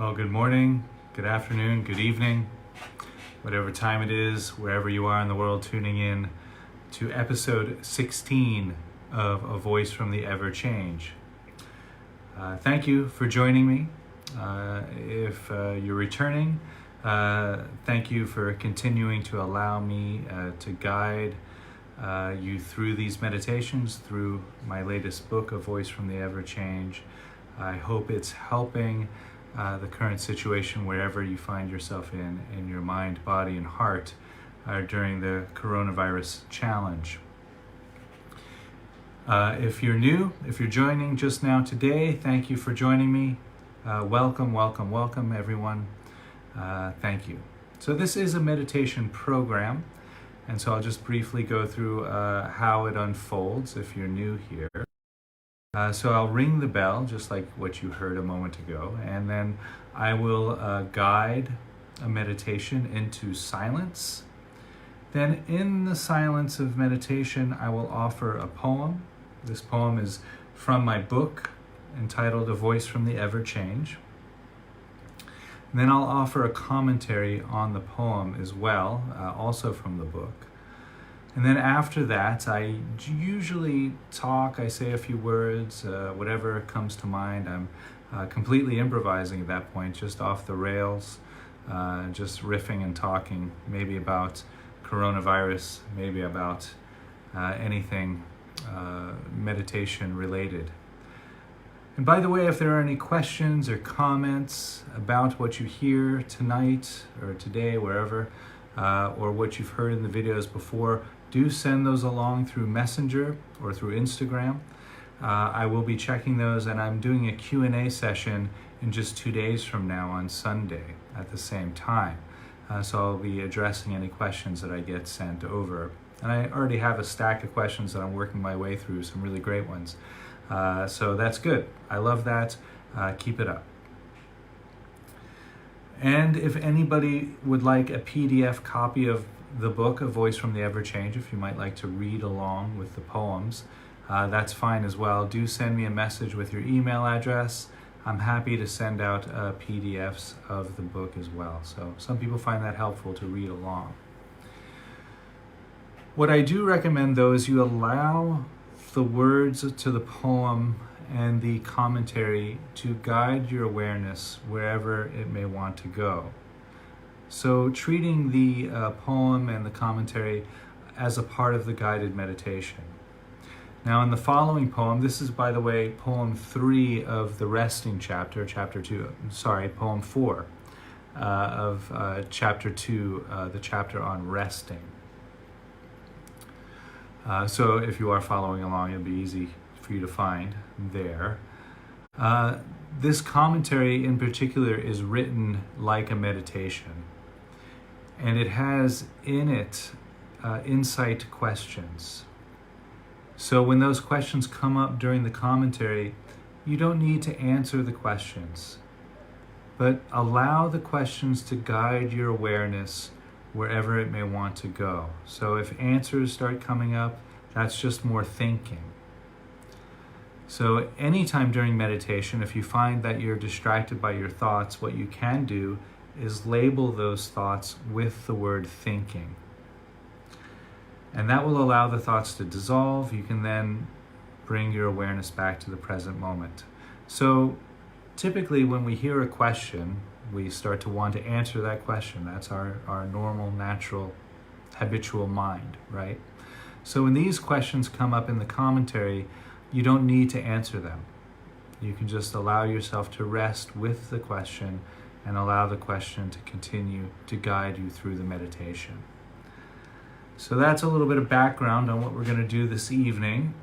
Well, good morning, good afternoon, good evening, whatever time it is, wherever you are in the world tuning in to episode 16 of A Voice from the Ever Change. Thank you for joining me. If you're returning, thank you for continuing to allow me to guide you through these meditations, through my latest book, A Voice from the Ever Change. I hope it's helping the current situation wherever you find yourself in your mind, body, and heart during the coronavirus challenge. If you're new, if you're joining just now today, thank you for joining me. Welcome everyone. Thank you. So this is a meditation program, and so I'll just briefly go through how it unfolds if you're new here. So I'll ring the bell, just like what you heard a moment ago, and then I will guide a meditation into silence. Then in the silence of meditation, I will offer a poem. This poem is from my book entitled A Voice from the Ever Change. And then I'll offer a commentary on the poem as well, also from the book. And then after that, I usually talk, I say a few words, whatever comes to mind. I'm completely improvising at that point, just off the rails, just riffing and talking, maybe about coronavirus, maybe about anything meditation related. And by the way, if there are any questions or comments about what you hear tonight or today, wherever, or what you've heard in the videos before, do send those along through Messenger or through Instagram. I will be checking those, and I'm doing a Q&A session in just 2 days from now on Sunday at the same time. So I'll be addressing any questions that I get sent over. And I already have a stack of questions that I'm working my way through, some really great ones. So that's good. I love that. Keep it up. And if anybody would like a PDF copy of the book, A Voice from the Ever Change, if you might like to read along with the poems, that's fine as well. Do send me a message with your email address. I'm happy to send out PDFs of the book as well. So some people find that helpful to read along. What I do recommend, though, is you allow the words to the poem and the commentary to guide your awareness wherever it may want to go. So treating the poem and the commentary as a part of the guided meditation. Now in the following poem, this is, by the way, poem 3 of the resting chapter, poem 4 of chapter 2, the chapter on resting. So if you are following along, it'll be easy for you to find there. This commentary in particular is written like a meditation, and it has in it insight questions. So when those questions come up during the commentary, you don't need to answer the questions, but allow the questions to guide your awareness wherever it may want to go. So if answers start coming up, that's just more thinking. So anytime during meditation, if you find that you're distracted by your thoughts, what you can do is label those thoughts with the word thinking. And that will allow the thoughts to dissolve. You can then bring your awareness back to the present moment. So typically when we hear a question, we start to want to answer that question. That's our normal, natural, habitual mind, right? So when these questions come up in the commentary, you don't need to answer them. You can just allow yourself to rest with the question and allow the question to continue to guide you through the meditation. So that's a little bit of background on what we're going to do this evening.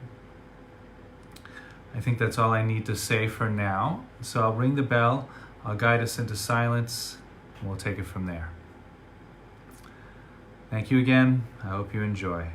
I think that's all I need to say for now. So I'll ring the bell. I'll guide us into silence, and we'll take it from there. Thank you again. I hope you enjoy.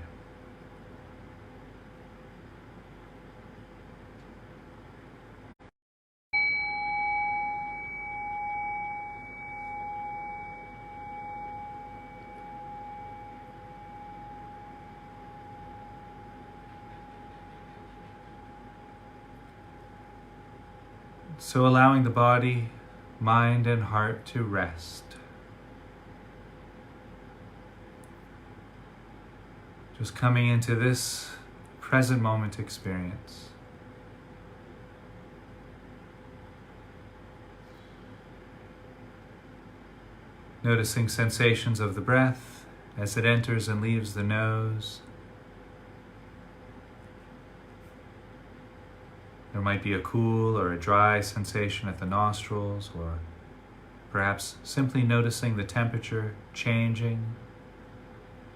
So allowing the body, mind and heart to rest. Just coming into this present moment experience. Noticing sensations of the breath as it enters and leaves the nose. There might be a cool or a dry sensation at the nostrils, or perhaps simply noticing the temperature changing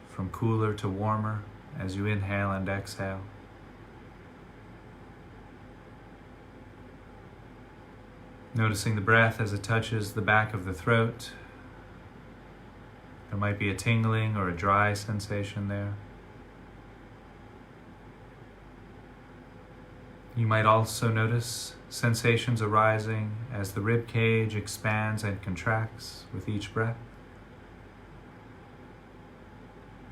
from cooler to warmer as you inhale and exhale. Noticing the breath as it touches the back of the throat. There might be a tingling or a dry sensation there. You might also notice sensations arising as the rib cage expands and contracts with each breath.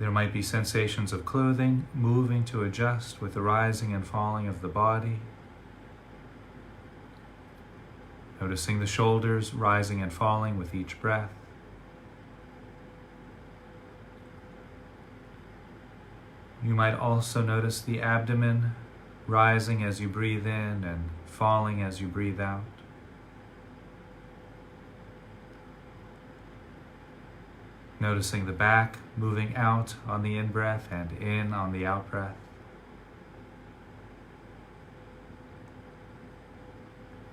There might be sensations of clothing moving to adjust with the rising and falling of the body. Noticing the shoulders rising and falling with each breath. You might also notice the abdomen rising as you breathe in and falling as you breathe out. Noticing the back moving out on the in-breath and in on the out-breath.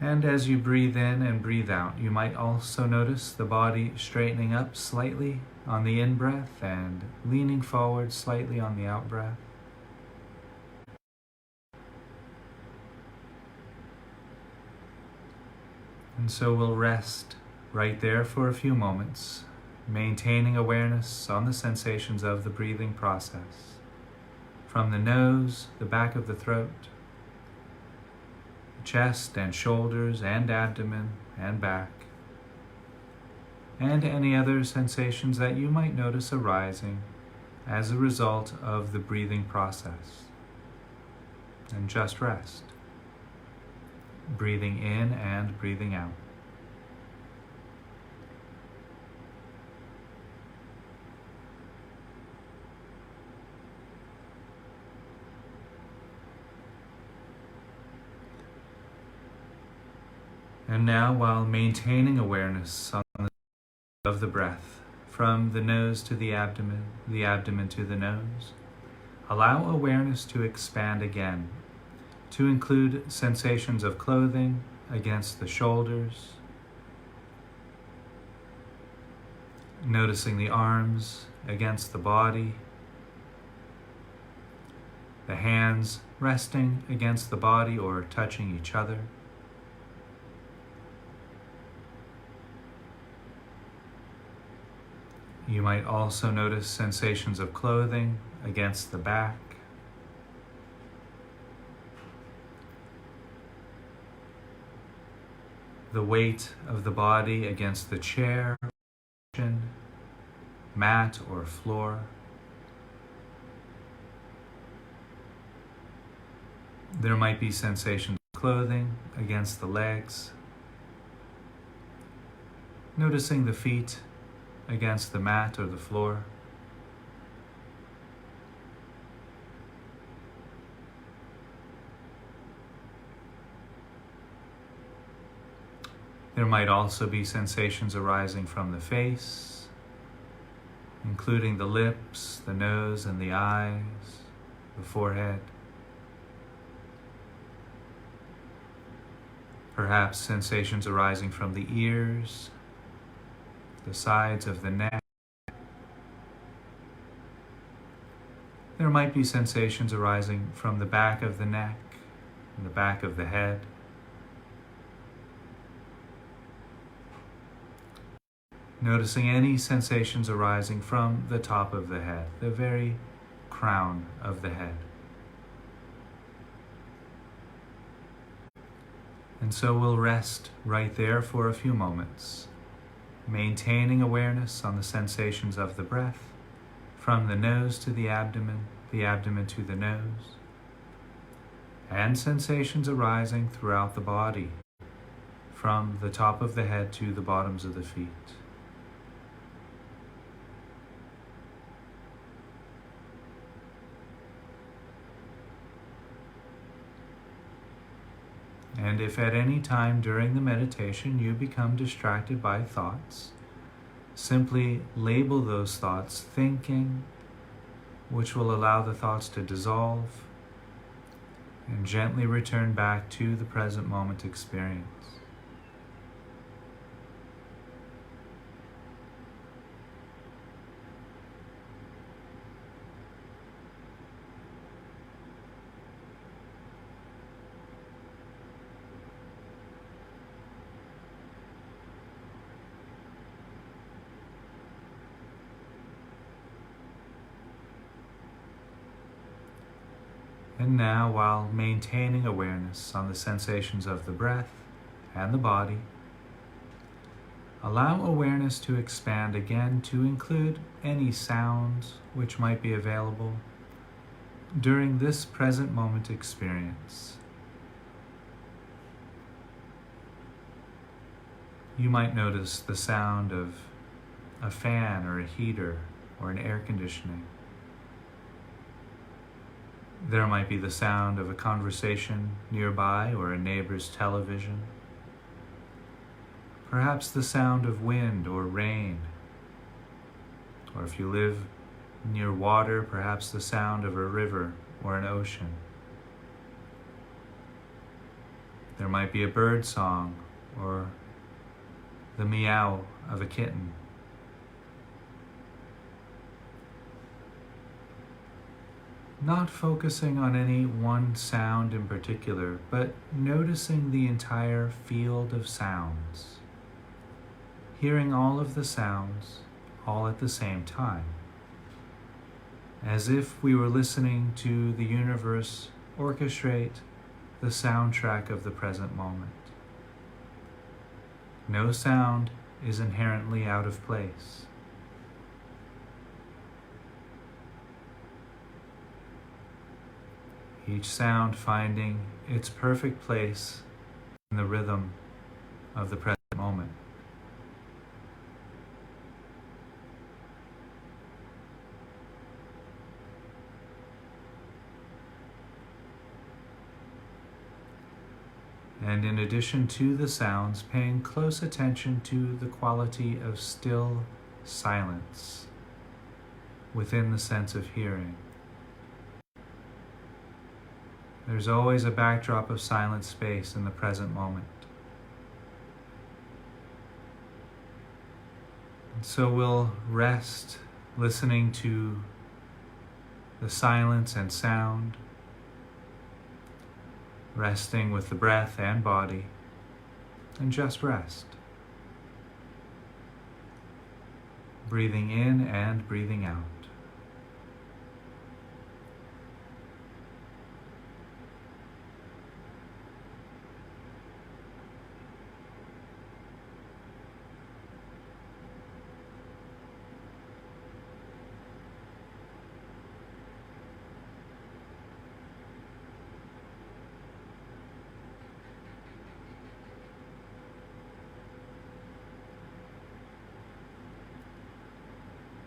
And as you breathe in and breathe out, you might also notice the body straightening up slightly on the in-breath and leaning forward slightly on the out-breath. And so we'll rest right there for a few moments, maintaining awareness on the sensations of the breathing process. From the nose, the back of the throat, chest and shoulders and abdomen and back, and any other sensations that you might notice arising as a result of the breathing process. And just rest, breathing in and breathing out. And now, while maintaining awareness on of the breath, from the nose to the abdomen to the nose, allow awareness to expand again, to include sensations of clothing against the shoulders, noticing the arms against the body, the hands resting against the body or touching each other. You might also notice sensations of clothing against the back. The weight of the body against the chair, mat, or floor. There might be sensations of clothing against the legs. Noticing the feet against the mat or the floor. There might also be sensations arising from the face, including the lips, the nose, and the eyes, the forehead. Perhaps sensations arising from the ears, the sides of the neck. There might be sensations arising from the back of the neck and the back of the head. Noticing any sensations arising from the top of the head, the very crown of the head. And so we'll rest right there for a few moments, maintaining awareness on the sensations of the breath, from the nose to the abdomen to the nose, and sensations arising throughout the body, from the top of the head to the bottoms of the feet. And if at any time during the meditation you become distracted by thoughts, simply label those thoughts thinking, which will allow the thoughts to dissolve, and gently return back to the present moment experience. And now, while maintaining awareness on the sensations of the breath and the body, allow awareness to expand again to include any sounds which might be available during this present moment experience. You might notice the sound of a fan or a heater or an air conditioning. There might be the sound of a conversation nearby or a neighbor's television. Perhaps the sound of wind or rain. Or if you live near water, perhaps the sound of a river or an ocean. There might be a bird song or the meow of a kitten. Not focusing on any one sound in particular, but noticing the entire field of sounds. Hearing all of the sounds all at the same time. As if we were listening to the universe orchestrate the soundtrack of the present moment. No sound is inherently out of place. Each sound finding its perfect place in the rhythm of the present moment. And in addition to the sounds, paying close attention to the quality of still silence within the sense of hearing. There's always a backdrop of silent space in the present moment. And so we'll rest listening to the silence and sound, resting with the breath and body, and just rest. Breathing in and breathing out.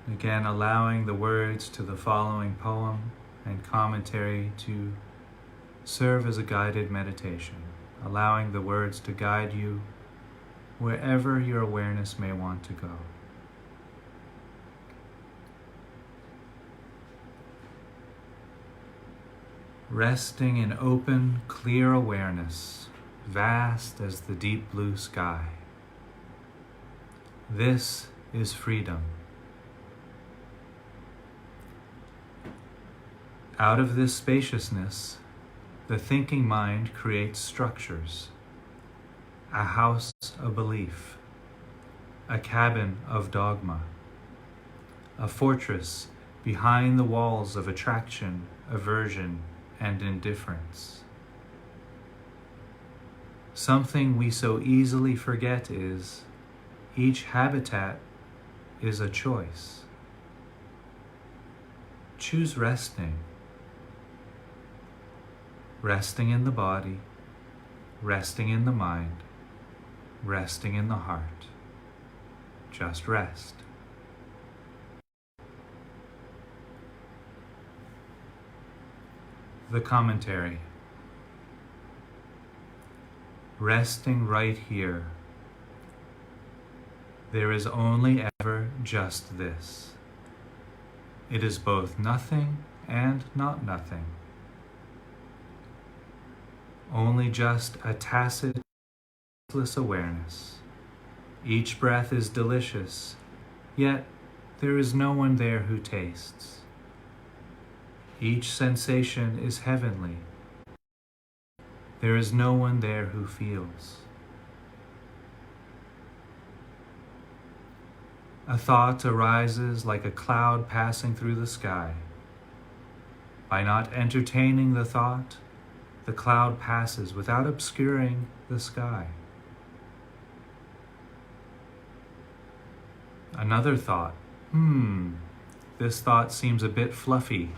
Again, allowing the words to the following poem and commentary to serve as a guided meditation, allowing the words to guide you wherever your awareness may want to go. Resting in open, clear awareness, vast as the deep blue sky. This is freedom. Out of this spaciousness, the thinking mind creates structures, a house of belief, a cabin of dogma, a fortress behind the walls of attraction, aversion, and indifference. Something we so easily forget is each habitat is a choice. Choose resting. Resting in the body, resting in the mind, resting in the heart. Just rest. The commentary. Resting right here. There is only ever just this. It is both nothing and not nothing. Only just a tacit, tasteless awareness. Each breath is delicious, yet there is no one there who tastes. Each sensation is heavenly. There is no one there who feels. A thought arises like a cloud passing through the sky. By not entertaining the thought, the cloud passes without obscuring the sky. Another thought. This thought seems a bit fluffy.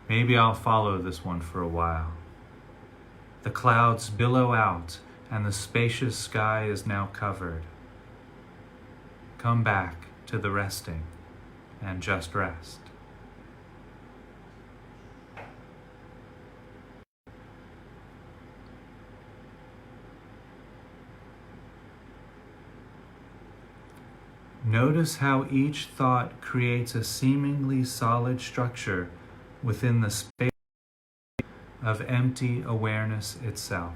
Maybe I'll follow this one for a while. The clouds billow out and the spacious sky is now covered. Come back to the resting and just rest. Notice how each thought creates a seemingly solid structure within the space of empty awareness itself.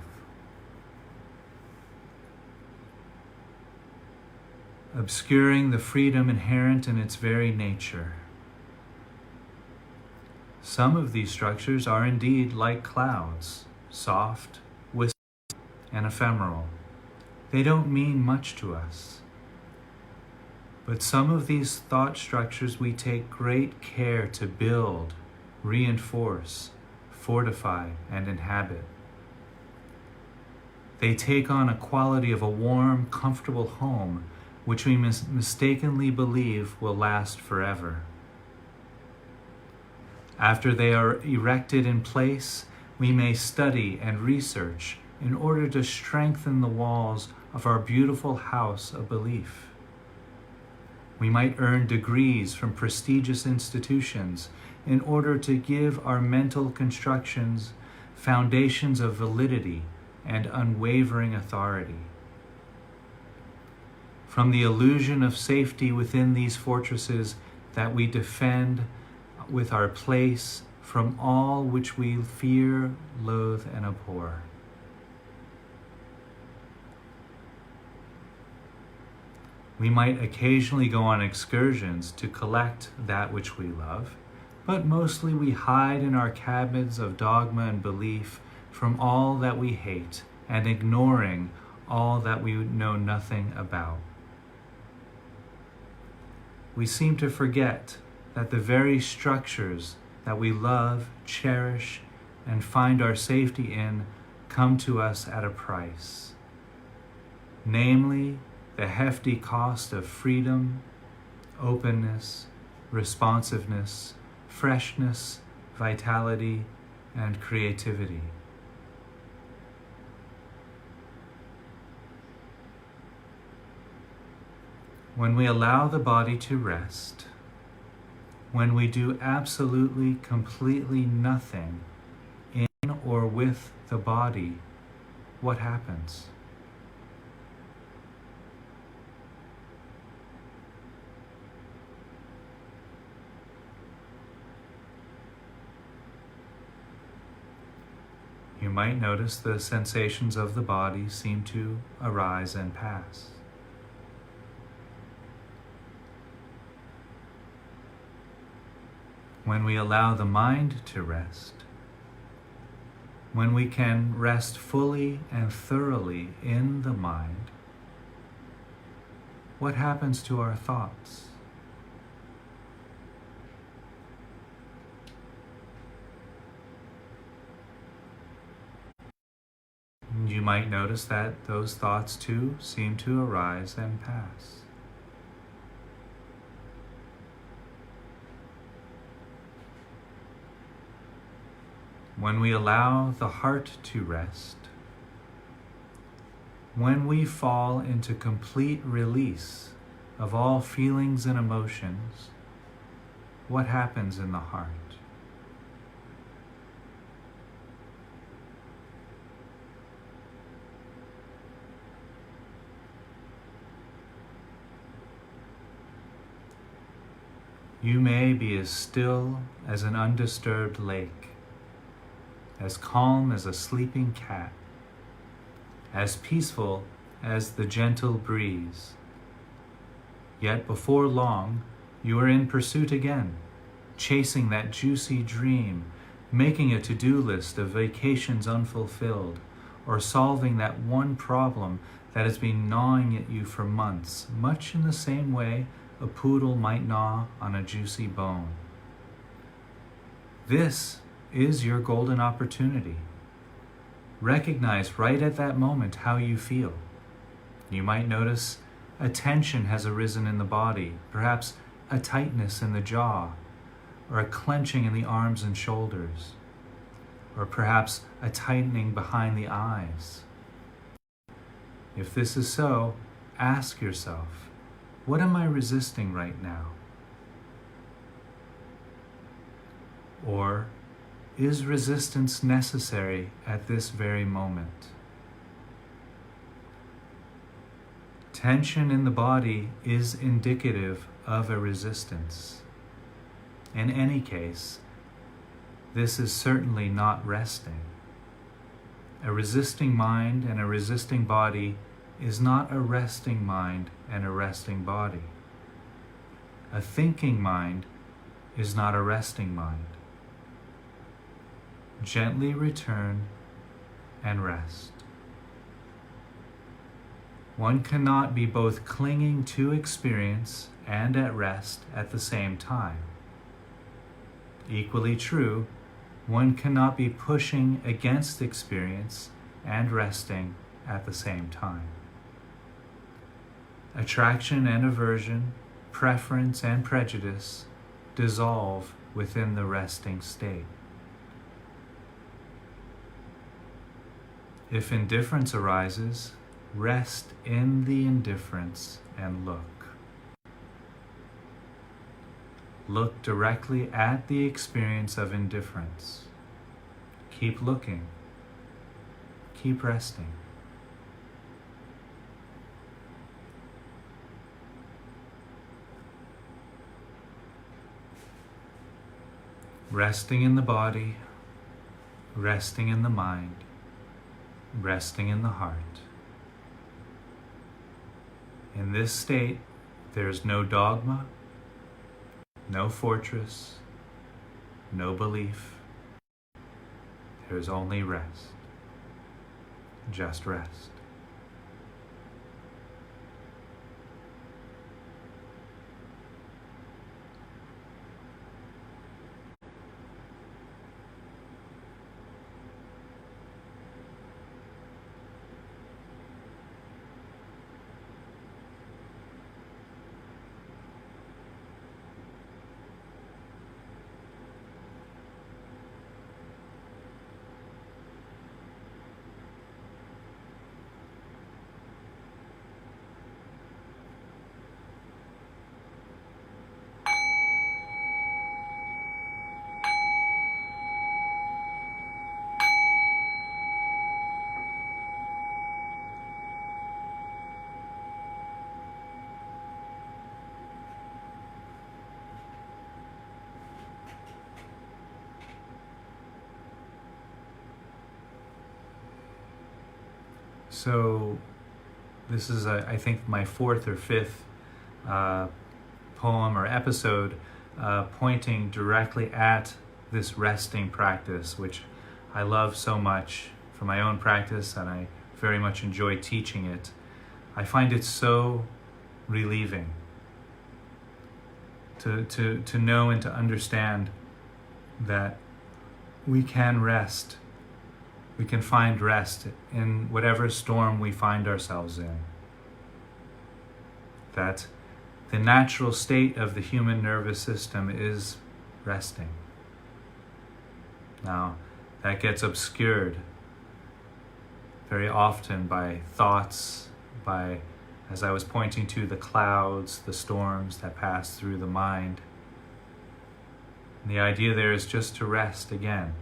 Obscuring the freedom inherent in its very nature. Some of these structures are indeed like clouds, soft, wispy, and ephemeral. They don't mean much to us. But some of these thought structures we take great care to build, reinforce, fortify, and inhabit. They take on a quality of a warm, comfortable home which we mistakenly believe will last forever. After they are erected in place, we may study and research in order to strengthen the walls of our beautiful house of belief. We might earn degrees from prestigious institutions in order to give our mental constructions foundations of validity and unwavering authority. From the illusion of safety within these fortresses that we defend with our place from all which we fear, loathe, and abhor. We might occasionally go on excursions to collect that which we love, but mostly we hide in our cabins of dogma and belief from all that we hate and ignoring all that we know nothing about. We seem to forget that the very structures that we love, cherish, and find our safety in come to us at a price. Namely, the hefty cost of freedom, openness, responsiveness, freshness, vitality, and creativity. When we allow the body to rest, when we do absolutely, completely nothing in or with the body, what happens? You might notice the sensations of the body seem to arise and pass. When we allow the mind to rest, when we can rest fully and thoroughly in the mind, what happens to our thoughts? You might notice that those thoughts too seem to arise and pass. When we allow the heart to rest, when we fall into complete release of all feelings and emotions, what happens in the heart? You may be as still as an undisturbed lake, as calm as a sleeping cat, as peaceful as the gentle breeze. Yet before long, you are in pursuit again, chasing that juicy dream, making a to-do list of vacations unfulfilled, or solving that one problem that has been gnawing at you for months, much in the same way a poodle might gnaw on a juicy bone. This is your golden opportunity. Recognize right at that moment how you feel. You might notice a tension has arisen in the body, perhaps a tightness in the jaw, or a clenching in the arms and shoulders, or perhaps a tightening behind the eyes. If this is so, ask yourself, what am I resisting right now? Or is resistance necessary at this very moment? Tension in the body is indicative of a resistance. In any case, this is certainly not resting. A resisting mind and a resisting body is not a resting mind and a resting body. A thinking mind is not a resting mind. Gently return and rest. One cannot be both clinging to experience and at rest at the same time. Equally true, one cannot be pushing against experience and resting at the same time. Attraction and aversion, preference and prejudice dissolve within the resting state. If indifference arises, rest in the indifference and look. Look directly at the experience of indifference. Keep looking. Keep resting. Resting in the body, resting in the mind, resting in the heart. In this state, there is no dogma, no fortress, no belief. There is only rest. Just rest. So this is, I think, my fourth or fifth poem or episode pointing directly at this resting practice, which I love so much for my own practice, and I very much enjoy teaching it. I find it so relieving to know and to understand that we can rest. We can find rest in whatever storm we find ourselves in. That the natural state of the human nervous system is resting. Now, that gets obscured very often by thoughts, by, as I was pointing to, the clouds, the storms that pass through the mind. And the idea there is just to rest again.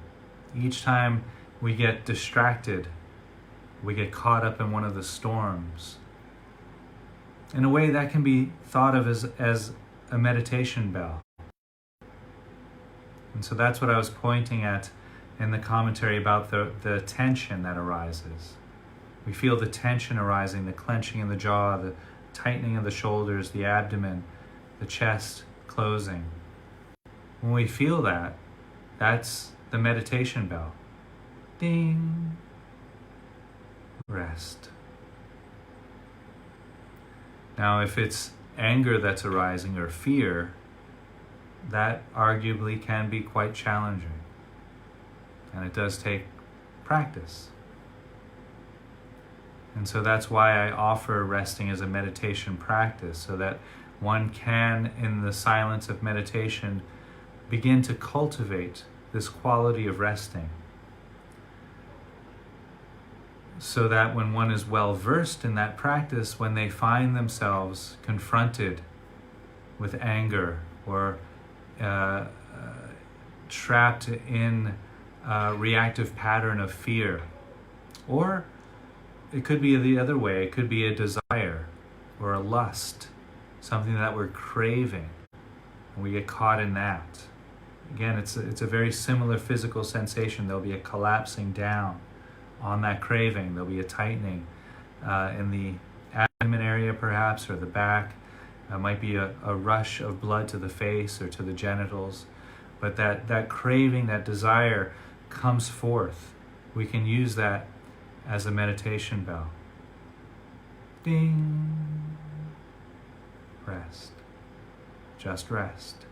Each time we get distracted, we get caught up in one of the storms. In a way, that can be thought of as a meditation bell. And so that's what I was pointing at in the commentary about the tension that arises. We feel the tension arising, the clenching in the jaw, the tightening of the shoulders, the abdomen, the chest closing. When we feel that, that's the meditation bell. Ding. Rest. Now, if it's anger that's arising or fear, that arguably can be quite challenging. And it does take practice. And so that's why I offer resting as a meditation practice, so that one can, in the silence of meditation, begin to cultivate this quality of resting. So that when one is well versed in that practice, when they find themselves confronted with anger or trapped in a reactive pattern of fear, or it could be the other way, it could be a desire or a lust, something that we're craving, and we get caught in that. Again, it's a very similar physical sensation. There'll be a collapsing down on that craving. There'll be a tightening in the abdomen area perhaps, or the back. Might be a rush of blood to the face or to the genitals. But that craving, that desire comes forth. We can use that as a meditation bell. Ding. Rest. Just rest.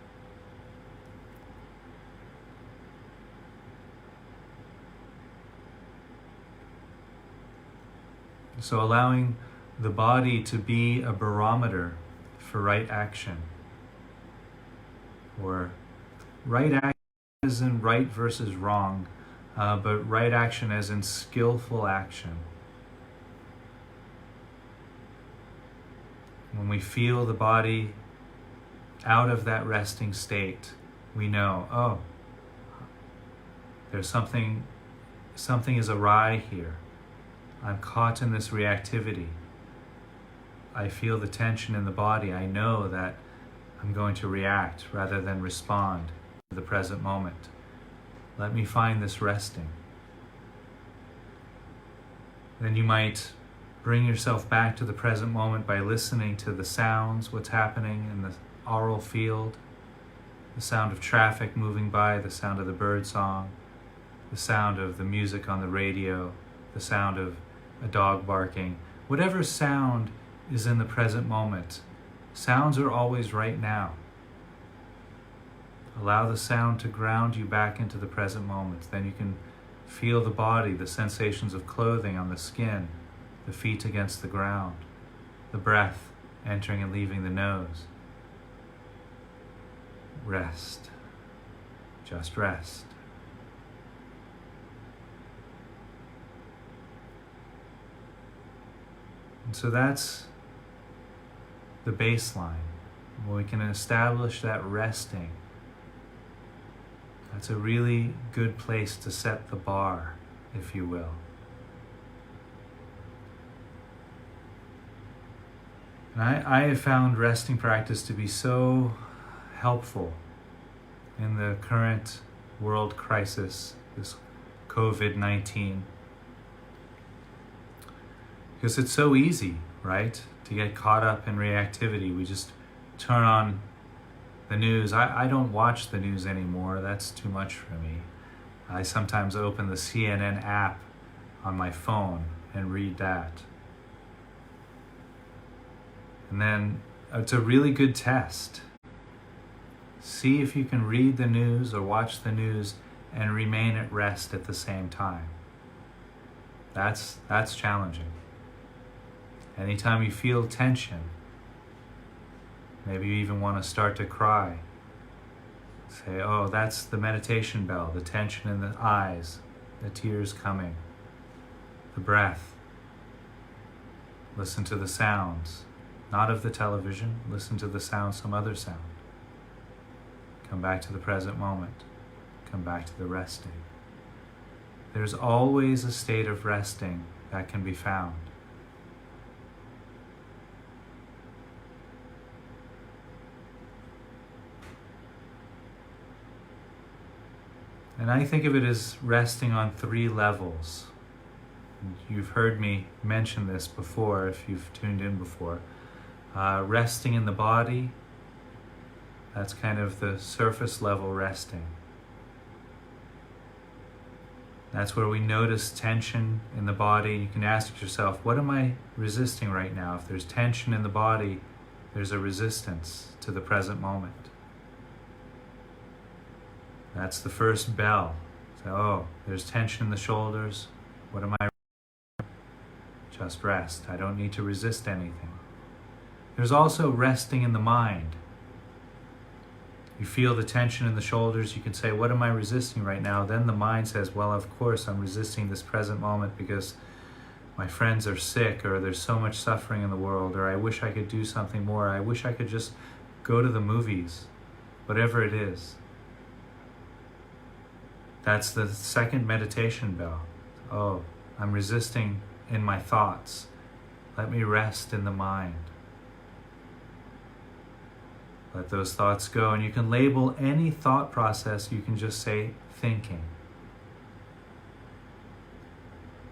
So allowing the body to be a barometer for right action. Or right action as in right versus wrong, but right action as in skillful action. When we feel the body out of that resting state, we know, oh, there's something is awry here. I'm caught in this reactivity. I feel the tension in the body. I know that I'm going to react rather than respond to the present moment. Let me find this resting. Then you might bring yourself back to the present moment by listening to the sounds, what's happening in the aural field, the sound of traffic moving by, the sound of the bird song, the sound of the music on the radio, the sound of a dog barking. Whatever sound is in the present moment, sounds are always right now. Allow the sound to ground you back into the present moment. Then you can feel the body, the sensations of clothing on the skin, the feet against the ground, the breath entering and leaving the nose. Rest. Just rest. And so that's the baseline. When we can establish that resting, that's a really good place to set the bar, if you will. And I have found resting practice to be so helpful in the current world crisis, this COVID-19. Because it's so easy, right, to get caught up in reactivity. We just turn on the news. I don't watch the news anymore. That's too much for me. I sometimes open the CNN app on my phone and read that. And then it's a really good test. See if you can read the news or watch the news and remain at rest at the same time. That's challenging. Anytime you feel tension, maybe you even want to start to cry, say, oh, that's the meditation bell, the tension in the eyes, the tears coming. the breath. Listen to the sounds, not of the television. Listen to the sound, some other sound. Come back to the present moment. Come back to the resting. There's always a state of resting that can be found. And I think of it as resting on 3 levels. You've heard me mention this before if you've tuned in before. Resting in the body, that's kind of the surface level resting. That's where we notice tension in the body. You can ask yourself, what am I resisting right now? If there's tension in the body, there's a resistance to the present moment. That's the first bell. So, oh, there's tension in the shoulders. What am I? Just rest. I don't need to resist anything. There's also resting in the mind. You feel the tension in the shoulders. You can say, what am I resisting right now? Then the mind says, well, of course, I'm resisting this present moment because my friends are sick, or there's so much suffering in the world, or I wish I could do something more. I wish I could just go to the movies, whatever it is. That's the second meditation bell. Oh, I'm resisting in my thoughts. Let me rest in the mind. Let those thoughts go. And you can label any thought process, you can just say thinking.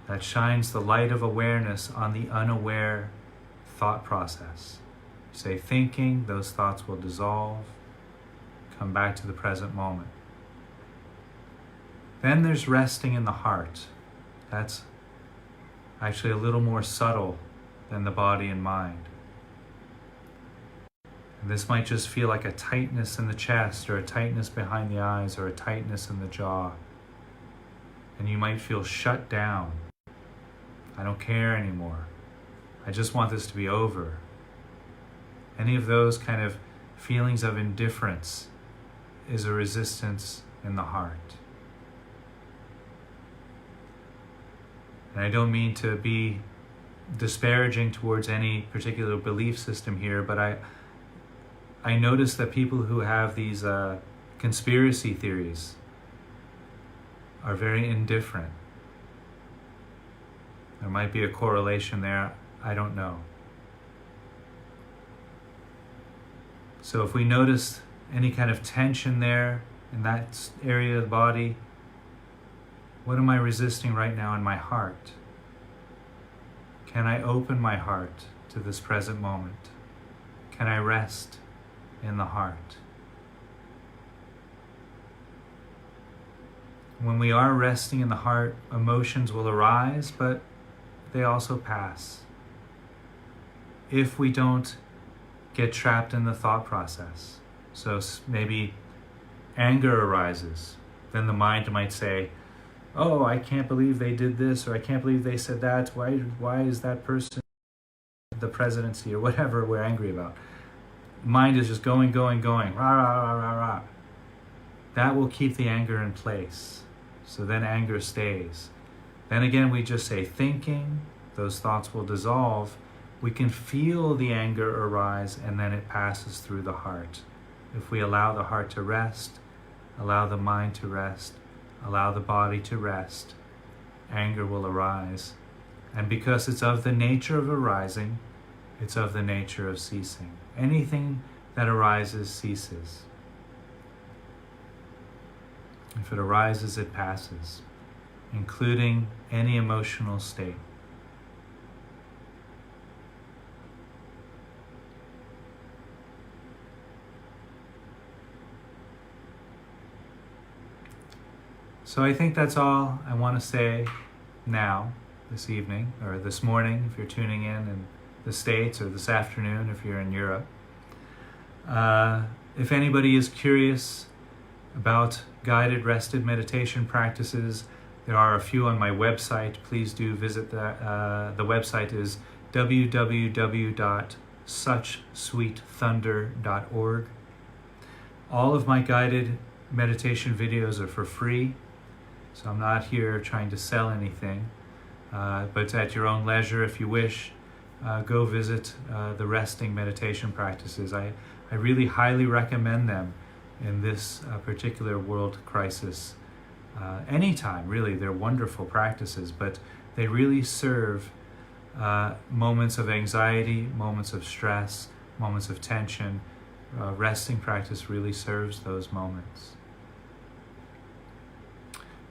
That shines the light of awareness on the unaware thought process. You say thinking, those thoughts will dissolve. Come back to the present moment. Then there's resting in the heart. That's actually a little more subtle than the body and mind. And this might just feel like a tightness in the chest, or a tightness behind the eyes, or a tightness in the jaw. And you might feel shut down. I don't care anymore. I just want this to be over. Any of those kind of feelings of indifference is a resistance in the heart. And I don't mean to be disparaging towards any particular belief system here, but I notice that people who have these conspiracy theories are very indifferent. There might be a correlation there, I don't know. So if we notice any kind of tension there in that area of the body, what am I resisting right now in my heart? Can I open my heart to this present moment? Can I rest in the heart? When we are resting in the heart, emotions will arise, but they also pass. If we don't get trapped in the thought process. So maybe anger arises, then the mind might say, oh, I can't believe they did this, or I can't believe they said that. Why is that person the presidency, or whatever we're angry about? Mind is just going, rah, rah, rah, rah, rah. That will keep the anger in place. So then anger stays. Then again, we just say thinking, those thoughts will dissolve. We can feel the anger arise, and then it passes through the heart. If we allow the heart to rest, allow the mind to rest, allow the body to rest, anger will arise. And because it's of the nature of arising, it's of the nature of ceasing. Anything that arises ceases. If it arises, it passes, including any emotional state. So I think that's all I want to say now, this evening, or this morning if you're tuning in the States, or this afternoon if you're in Europe. If anybody is curious about guided rested meditation practices, there are a few on my website. Please do visit that. The website is www.suchsweetthunder.org. All of my guided meditation videos are for free. So I'm not here trying to sell anything. But at your own leisure, if you wish, go visit the resting meditation practices. I really highly recommend them in this particular world crisis. Anytime, really, they're wonderful practices, but they really serve moments of anxiety, moments of stress, moments of tension. Resting practice really serves those moments.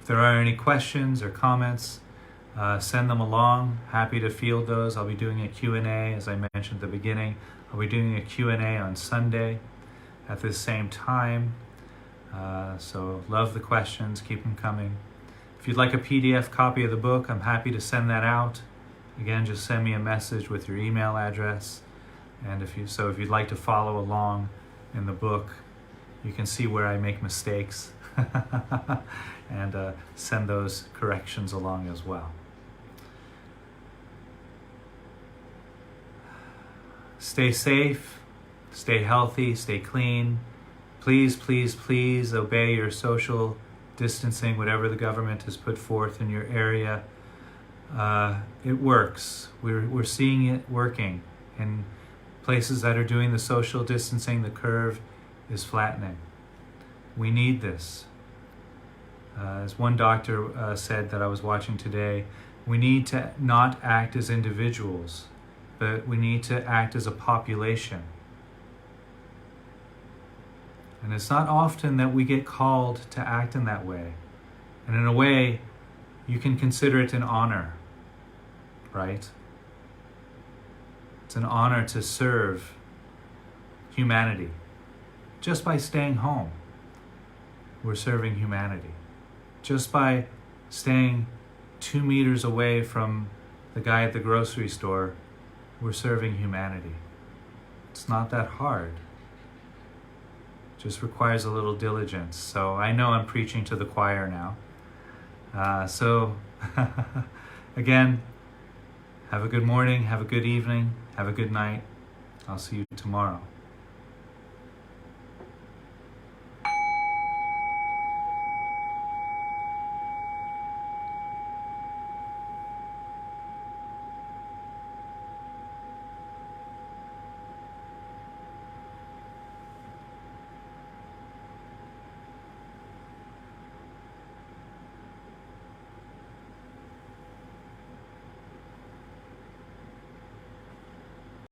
If there are any questions or comments, send them along. Happy to field those. I'll be doing a Q&A, as I mentioned at the beginning. I'll be doing a Q&A on Sunday at this same time. So love the questions. Keep them coming. If you'd like a PDF copy of the book, I'm happy to send that out. Again, just send me a message with your email address. And if you'd like to follow along in the book, you can see where I make mistakes and send those corrections along as well. Stay safe, stay healthy, stay clean. Please, please, please obey your social distancing, whatever the government has put forth in your area. It works. We're seeing it working. In places that are doing the social distancing, the curve is flattening. We need this. As one doctor said that I was watching today, we need to not act as individuals, but we need to act as a population. And it's not often that we get called to act in that way. And in a way, you can consider it an honor, right? It's an honor to serve humanity. Just by staying home, we're serving humanity. Just by staying 2 meters away from the guy at the grocery store, we're serving humanity. It's not that hard. It just requires a little diligence. So I know I'm preaching to the choir now. Again, have a good morning, have a good evening, have a good night. I'll see you tomorrow.